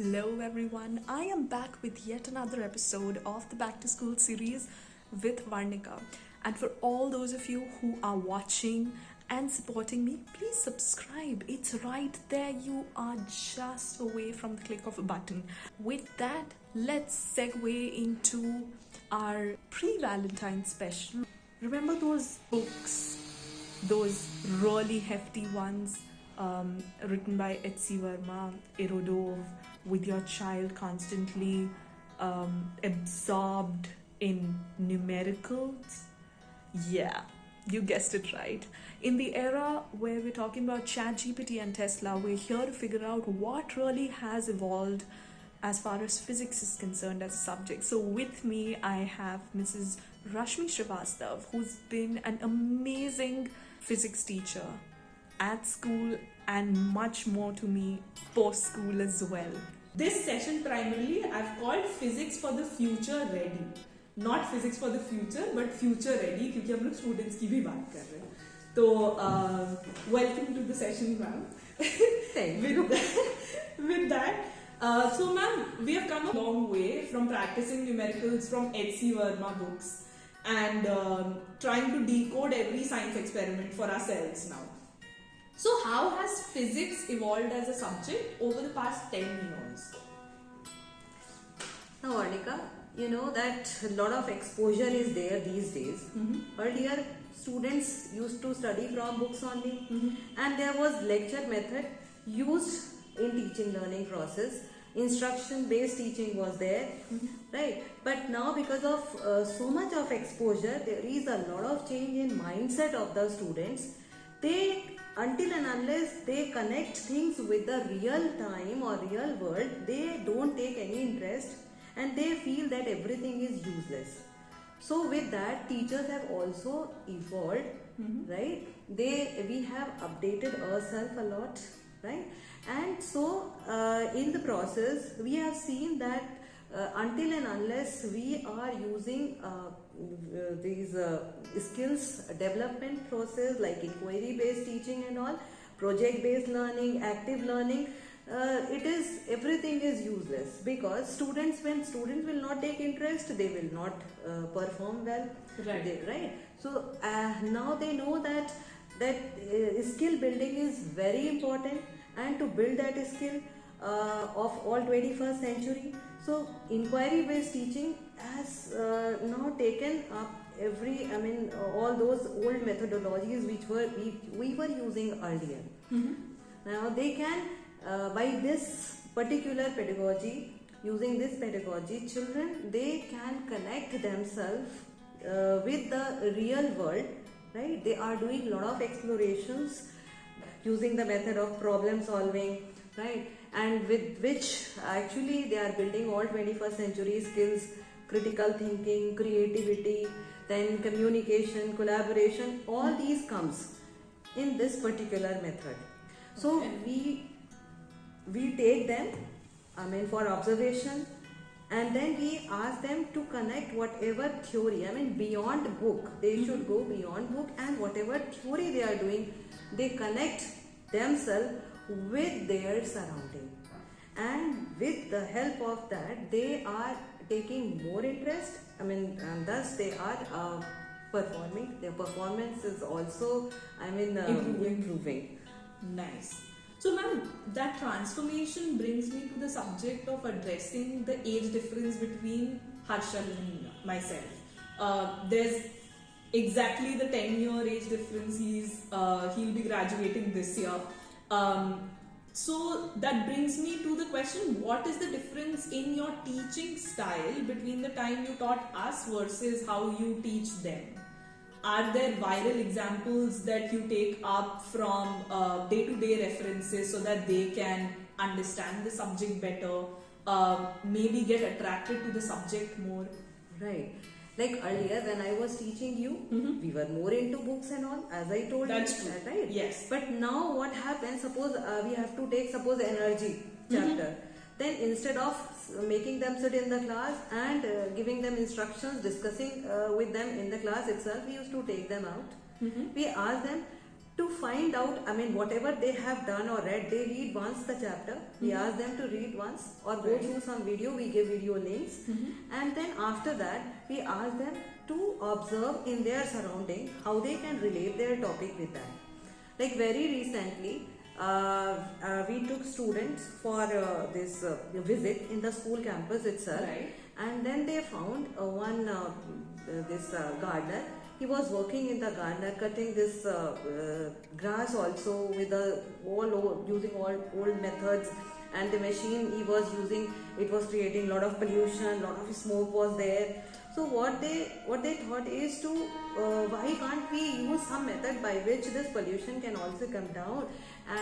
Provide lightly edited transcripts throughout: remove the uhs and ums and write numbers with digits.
Hello everyone, I am back with yet another episode of the Back to School series with Varnika. And for all those of you who are watching and supporting me, please subscribe. It's right there. You are just away from the click of a button. With that, let's segue into our pre-Valentine special. Remember those books, those really hefty ones written by H.C. Verma, Erodov, with your child constantly absorbed in numericals? Yeah, you guessed it right. In the era where we're talking about ChatGPT and Tesla, we're here to figure out what really has evolved as far as physics is concerned as a subject. So with me, I have Mrs. Rashmi Srivastava, who's been an amazing physics teacher at school and much more to me post school as well. This session primarily I've called physics for the future ready. Not physics for the future but future ready क्योंकि हम लोग students की भी बात कर रहे हैं. तो welcome to the session, ma'am. Thank you. With that, so ma'am, we have come a long way from practicing numericals from H.C. Verma books and trying to decode every science experiment for ourselves now. So how has physics evolved as a subject over the past 10 years? Now, Varnika, you know that a lot of exposure is there these days. Earlier, students used to study from books only, and there was lecture method used in teaching learning process. Instruction based teaching was there, right? But now, because of so much of exposure, there is a lot of change in mindset of the students. Until and unless they connect things with the real time or real world, they don't take any interest and they feel that everything is useless. So with that, teachers have also evolved, right? We have updated ourselves a lot, right? And so in the process, we have seen that until and unless we are using these skills development process like inquiry based teaching and all, project based learning, active learning, everything is useless, because when students will not take interest, they will not perform well, right? So now they know that skill building is very important, and to build that skill of all 21st century. So inquiry based teaching has now taken up all those old methodologies which we were using earlier. Now they can by this particular pedagogy, using this pedagogy, children, they can connect themselves with the real world, right? They are doing a lot of explorations using the method of problem solving, right? And with which actually they are building all 21st century skills, critical thinking, creativity, then communication, collaboration, all these comes in this particular method. So we take them for observation, and then we ask them to connect whatever theory, beyond book. They should go beyond book, and whatever theory they are doing, they connect themselves with their surrounding, and with the help of that they are taking more interest, and thus they are performing. Their performance is also improving. Nice. So ma'am, that transformation brings me to the subject of addressing the age difference between Harsha and myself. There's exactly the 10-year age difference. He'll be graduating this year. So that brings me to the question, what is the difference in your teaching style between the time you taught us versus how you teach them? Are there viral examples that you take up from day-to-day references so that they can understand the subject better, maybe get attracted to the subject more? Right. Like earlier when I was teaching you, we were more into books and all, as I told That's you. True. Right? Yes. But now what happens, suppose we have to take energy chapter. Then instead of making them sit in the class and giving them instructions, discussing with them in the class itself, we used to take them out. We ask them to find out, I mean, whatever they have done or read, they read once the chapter. We ask them to read once or go through some video. We give video links, and then after that, we ask them to observe in their surrounding how they can relate their topic with that. Like very recently, we took students for this visit in the school campus itself, and then they found this gardener. He was working in the garden, cutting this grass also with using all old methods, and the machine he was using, it was creating a lot of pollution, lot of smoke was there. So what they thought is to why can't we use some method by which this pollution can also come down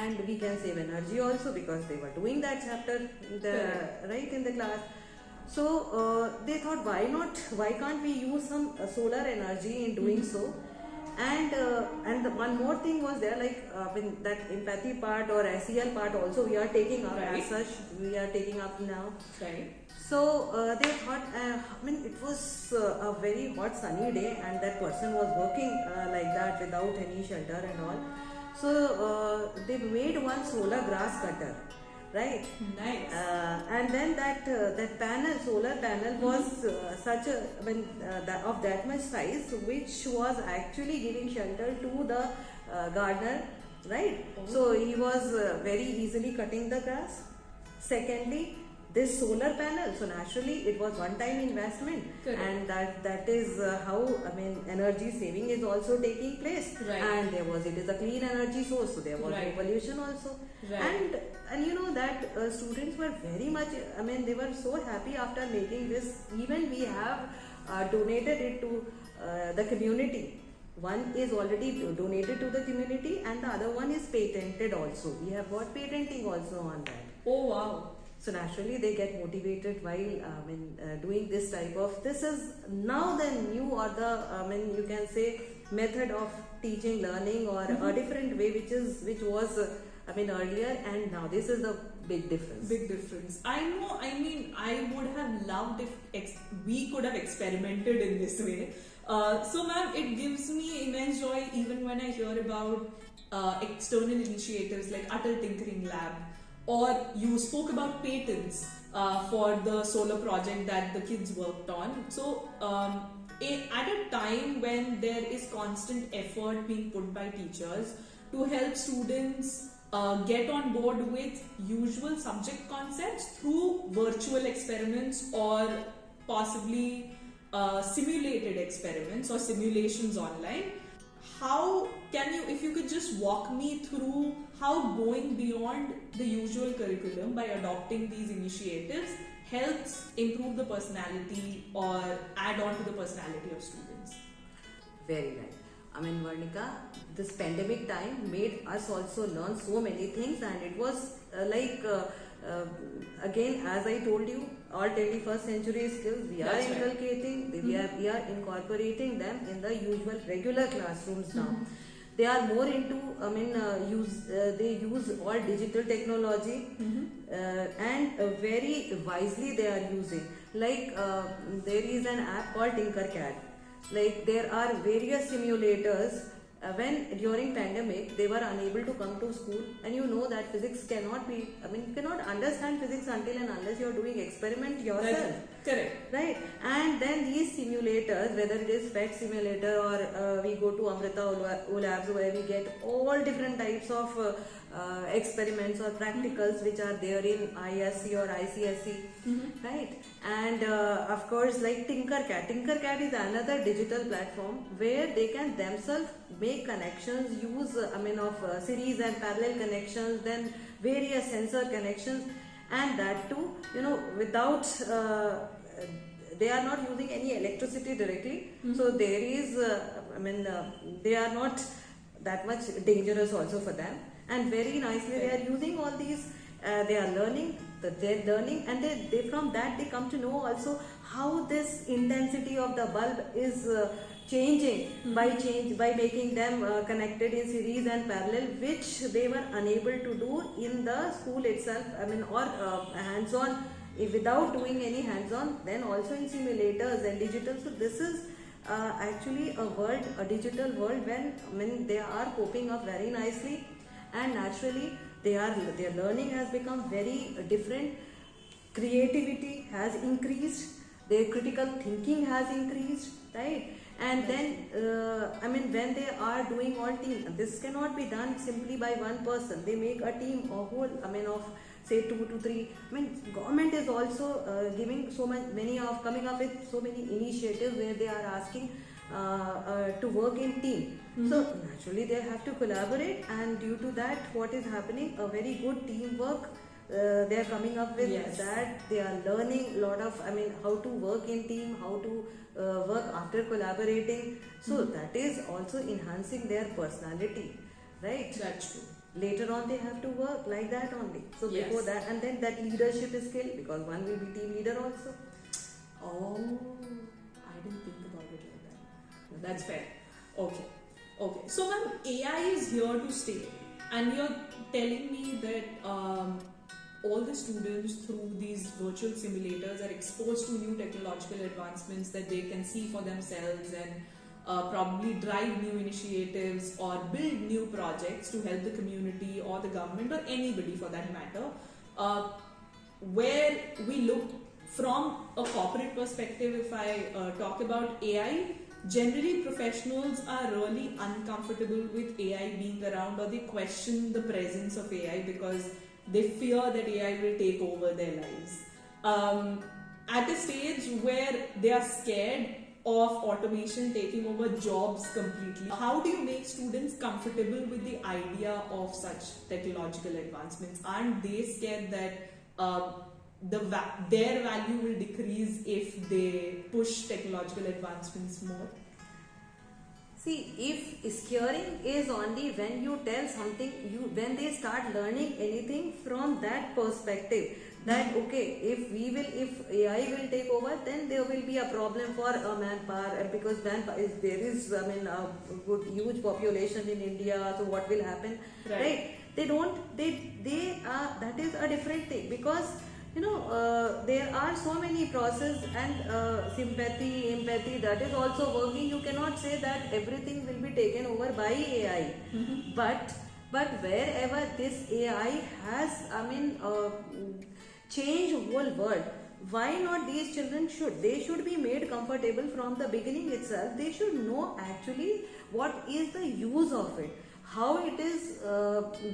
and we can save energy also, because they were doing that chapter right in the class. So they thought, why can't we use some solar energy in doing so? And one more thing was there, like when that empathy part or SEL part also we are taking up as such, we are taking up now. So they thought, I mean, it was a very hot sunny day and that person was working like that without any shelter and all. So they made one solar grass cutter. Right. Nice. And then that solar panel was of that much size, which was actually giving shelter to the gardener. Right. So he was very easily cutting the grass. Secondly, this solar panel, so naturally it was one-time investment, and that is how, I mean, energy saving is also taking place, and it is a clean energy source, so there was no pollution also, and you know that students were very much, I mean, they were so happy after making this. Even we have donated it to the community. One is already donated to the community and the other one is patented also. We have got patenting also on that. Oh wow. So naturally they get motivated while doing this type of, this is now the new or the you can say method of teaching, learning, or a different way which was earlier, and now this is the big difference. Big difference. I know, I mean, I would have loved if we could have experimented in this way. So ma'am, it gives me immense joy even when I hear about external initiatives like Atal Tinkering Lab, or you spoke about patents for the solar project that the kids worked on. So at a time when there is constant effort being put by teachers to help students get on board with usual subject concepts through virtual experiments or possibly simulated experiments or simulations online, how can you, if you could just walk me through how going beyond the usual curriculum by adopting these initiatives helps improve the personality or add on to the personality of students? Very right. I mean, Varnika, this pandemic time made us also learn so many things, and it was again, as I told you, all 21st century skills we are inculcating, we are incorporating them in the usual regular classrooms now. They are more into, they use all digital technology, and very wisely they are using. Like there is an app called Tinkercad. Like there are various simulators. When during pandemic they were unable to come to school, and you know that physics cannot be, you cannot understand physics until and unless you are doing experiment yourself. Correct. Right. And then these simulators, whether it is PET simulator or we go to Amrita O Labs where we get all different types of experiments or practicals which are there in ISC or ICSE, right? And of course, like Tinkercad is another digital platform where they can themselves make connections, use of series and parallel connections, then various sensor connections, and that too, without they are not using any electricity directly, so there is they are not that much dangerous also for them. And very nicely they are using all these, they are learning, and they from that they come to know also how this intensity of the bulb is changing by making them connected in series and parallel, which they were unable to do in the school itself, or hands-on, without doing any hands-on, then also in simulators and digital. So this is actually a digital world when they are coping up very nicely, and naturally their learning has become very different. Creativity has increased, their critical thinking has increased, right? And then when they are doing all team, this cannot be done simply by one person. They make a team or whole, of say 2 to 3. Government is also giving coming up with so many initiatives where they are asking to work in team. So naturally they have to collaborate, and due to that, what is happening, a very good teamwork they are coming up with. Yes. That they are learning a lot of, how to work in team, how to work after collaborating. So that is also enhancing their personality, right? That's true. Later on they have to work like that only. So Yes. before that, and then that leadership skill, because one will be team leader also. Oh, I didn't think about it like that. That's fair. Okay. So, ma'am, AI is here to stay, and you're telling me that all the students through these virtual simulators are exposed to new technological advancements that they can see for themselves, and probably drive new initiatives or build new projects to help the community or the government or anybody for that matter. Where we look from a corporate perspective, if I talk about AI, generally professionals are really uncomfortable with AI being around, or they question the presence of AI because they fear that AI will take over their lives. At a stage where they are scared of automation taking over jobs completely, how do you make students comfortable with the idea of such technological advancements? Aren't they scared that their value will decrease if they push technological advancements more? See, if scaring is only when you tell something, when they start learning anything from that perspective, that okay, if AI will take over, then there will be a problem for manpower, because manpower there is a good huge population in India. So what will happen, right? They that is a different thing, because there are so many process, and sympathy, empathy, that is also working. You cannot say that everything will be taken over by AI. But wherever this AI has changed whole world, why not these children should be made comfortable from the beginning itself. They should know actually what is the use of it, how it is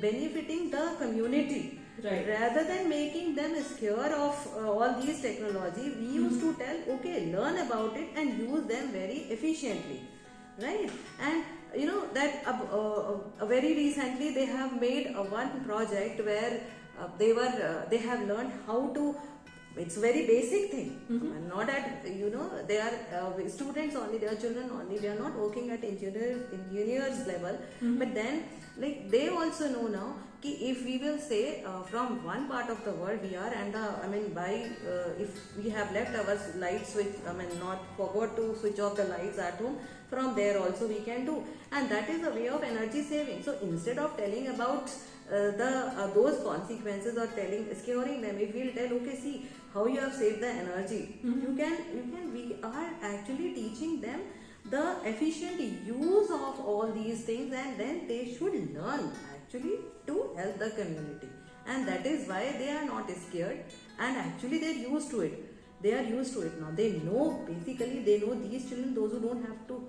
benefiting the community. Right. Rather than making them scared of all these technology, we used to tell, okay, learn about it and use them very efficiently, right? And that very recently they have made one project where they have learned how to. It's very basic thing. Not at they are students only, they are children only. They are not working at engineers level. But then, like, they also know now कि if we will say from one part of the world we are, and if we have left our light switch, not forgot to switch off the lights at home, from there also we can do, and that is a way of energy saving. So instead of telling about those consequences or scaring them, if we'll tell, okay, see how you have saved the energy, we are actually teaching them the efficient use of all these things, and then they should learn actually to help the community. And that is why they are not scared, and actually they are used to it. They are used to it now. They know, basically they know, these children, those who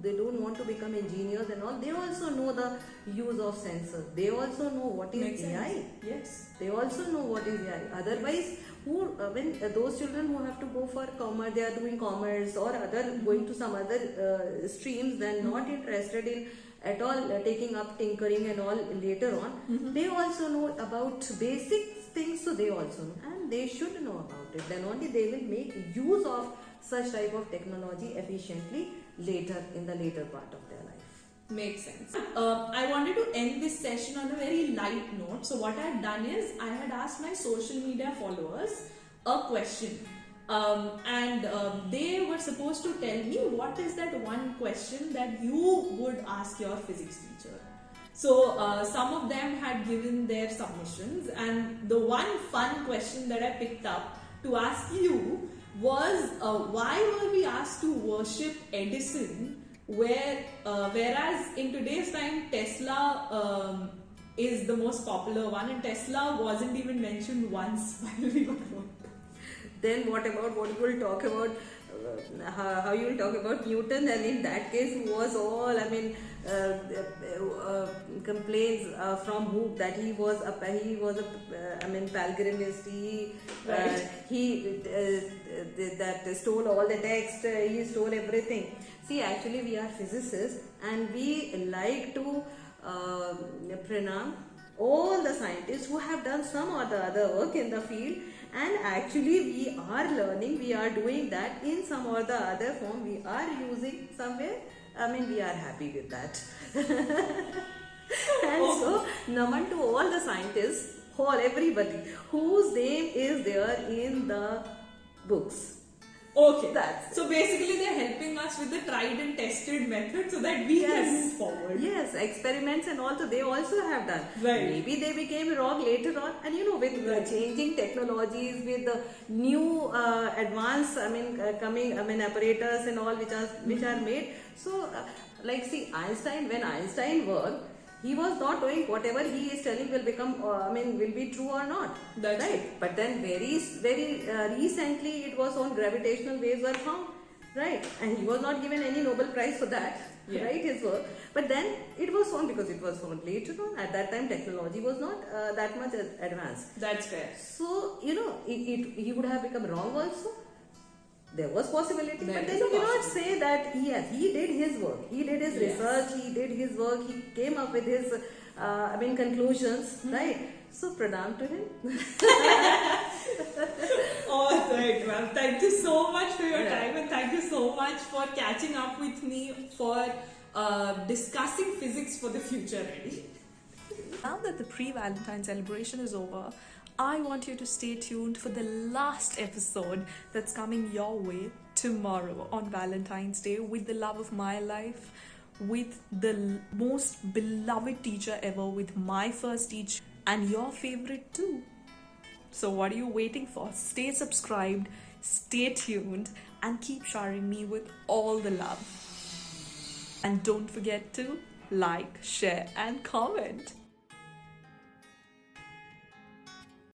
they don't want to become engineers and all, they also know the use of sensor. They also know what is Makes AI. sense. Yes. They also know what is AI. Otherwise, when those children who have to go for commerce, they are doing commerce or going to some other streams, they are not interested in at all taking up tinkering and all later on. They also know about basic things, so they also know, and they should know about it. Then only they will make use of such type of technology efficiently later, in the later part of their life. Makes sense. I wanted to end this session on a very light note. So what I had done is I had asked my social media followers a question. And they were supposed to tell me what is that one question that you would ask your physics teacher. So some of them had given their submissions, and the one fun question that I picked up to ask you was why were we asked to worship Edison, whereas in today's time Tesla is the most popular one, and Tesla wasn't even mentioned once while we were growing. Then what you will talk about? How you will talk about Newton? And in that case, who was all complaints from who that he was a palgrimist. He that stole all the text. He stole everything. See, actually, we are physicists, and we like to pranam all the scientists who have done some or the other work in the field. And actually we are learning, we are doing that in some or the other form, we are using somewhere. We are happy with that. And so naman to all the scientists, everybody whose name is there in the books. Okay, That's so basically they're helping us with the tried and tested method so that we can move forward. Yes, experiments and also they also have done. Right. Maybe they became wrong later on, and with changing technologies, with the new advanced, apparatus and all which are made. So, see, Einstein, when Einstein worked, he was not doing whatever he is telling will become, will be true or not. That's right. True. But then very recently it was on gravitational waves were found. Right. And he was not given any Nobel Prize for that. Yeah. Right, his work. But then it was found because it was found later on. At that time, technology was not that much advanced. That's fair. So, he would have become wrong also. There was possibility, There but then is you a cannot possibility. say that he did his work, he did his Yes. research, he did his work, he came up with his conclusions, right? So pranam to him. Alright, well, thank you so much for your Yeah. time, and thank you so much for catching up with me for discussing physics for the future ready. Now that the pre-Valentine celebration is over, I want you to stay tuned for the last episode that's coming your way tomorrow on Valentine's Day, with the love of my life, with the most beloved teacher ever, with my first teacher, and your favorite too. So what are you waiting for? Stay subscribed, stay tuned, and keep showering me with all the love. And don't forget to like, share, and comment.